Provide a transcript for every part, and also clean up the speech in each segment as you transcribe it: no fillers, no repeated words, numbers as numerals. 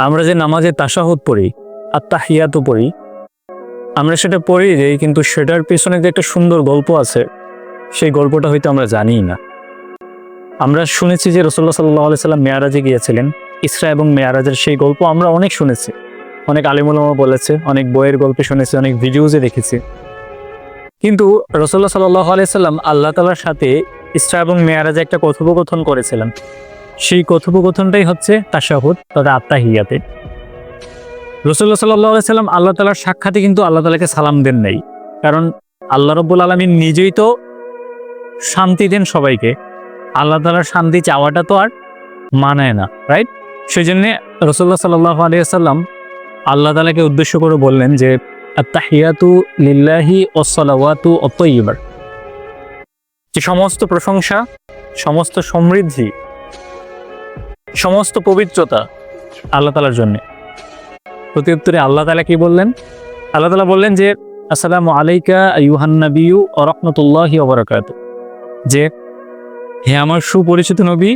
আমরা যে নামাজে তাশাহুদ পড়ি, আত্তাহিয়াতু পড়ি, আমরা সেটা পড়ি যে, কিন্তু সেটার পেছনে যে একটা সুন্দর গল্প আছে, সেই গল্পটা হয়তো আমরা জানিই না। আমরা শুনেছি যে রাসূলুল্লাহ সাল্লাল্লাহু আলাইহি সাল্লাম মেরাজে গিয়েছিলেন। ইসরা এবং মেরাজের সেই গল্প আমরা অনেক শুনেছি, অনেক আলিম উলামা বলেছে, অনেক বইয়ের গল্প শুনেছি, অনেক ভিডিওজে দেখেছি। কিন্তু রাসূলুল্লাহ সাল্লাল্লাহু আলাইহি সাল্লাম আল্লাহ তাআলার সাথে ইসরা এবং মেরাজে একটা কথোপকথন করেছিলেন। সেই কথোপকথনটাই হচ্ছে তাশাহুদ তথা আত্তাহিয়াতে। রাসূলুল্লাহ সাল্লাল্লাহু আলাইহি সাল্লাম আল্লাহ তাআলার সাক্ষাতে কিন্তু আল্লাহ তাআলাকে সালাম দেন নাই, কারণ আল্লাহ রাব্বুল আলামিন নিজেই তো শান্তি দেন সবাইকে। আল্লাহ তাআলার শান্তি চাওয়াটা তো আর মানায় না, রাইট? সেই জন্য রাসূলুল্লাহ সাল্লাল্লাহু আলাইহি সাল্লাম আল্লাহ তাআলাকে উদ্দেশ্য করে বললেন যে আত্তাহিয়াতু লিল্লাহি ওয়াসসালাওয়াতু আত-তাইয়্যিবা, যে সমস্ত প্রশংসা, সমস্ত সমৃদ্ধি, সমস্ত পবিত্রতা আল্লাহ তাআলার জন্য। প্রত্যুত্তরে আল্লাহ তাআলা কি বললেন? আল্লাহ তাআলা বললেন যে আসসালামু আলাইকা আইয়ুহান নাবিয়্যু ওয়া রাহমাতুল্লাহি ওয়া বারাকাতুহু, যে হে আমার সুপরিচিত নবী,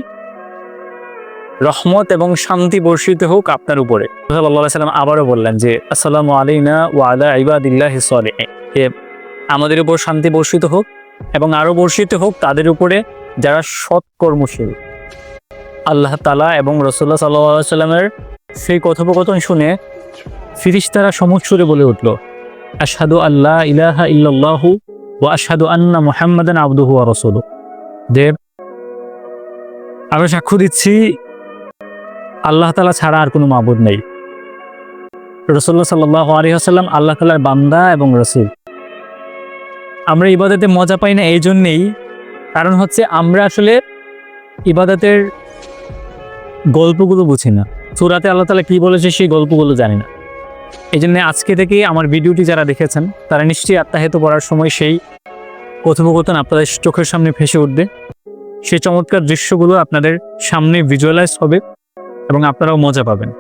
রহমত এবং শান্তি বর্ষিত হোক আপনার উপরে। সাল্লাল্লাহু আলাইহি সাল্লাম আবারও বললেন যে আসসালামু আলাইনা ওয়া আলা ইবাদিল্লাহিস সালিহিন, আমাদের উপর শান্তি বর্ষিত হোক এবং আরও বর্ষিত হোক তাদের উপরে যারা সৎ কর্মশীল। আল্লাহ তাআলা এবং রাসূলুল্লাহ সাল্লাল্লাহু আলাইহি সাল্লামের সেই কথোপকথন শুনে ফিরিশতারা সমুচ্চরে বলে উঠল, আশহাদু আল্লা ইলাহা ইল্লাল্লাহু ওয়া আশহাদু আন্না মুহাম্মাদান আবদুহু ওয়া রাসূলুহু, যে আমরা সাক্ষ্য দিচ্ছি আল্লাহ তাআলা ছাড়া আর কোনো মাবুদ নেই। রাসূলুল্লাহ সাল্লাল্লাহু আলাইহি ওয়াসাল্লাম আল্লাহ তাআলার বান্দা এবং রাসূল। আমরা ইবাদতে মজা পাই না এই জন্যেই, কারণ হচ্ছে আমরা আসলে ইবাদতের গল্পগুলো বুঝি না। সূরাতে আল্লাহ তাআলা কি বলেছে সেই গল্পগুলো জানি না। এই জন্য আজকে থেকে আমার ভিডিওটি যারা দেখেছেন তারা নিশ্চয়ই আত্তাহিয়াত পড়ার সময় সেই কথোপকথন আপনাদের চোখের সামনে ভেসে উঠবে। সেই চমৎকার দৃশ্যগুলো আপনাদের সামনে ভিজুয়ালাইজ হবে এবং আপনারাও মজা পাবেন।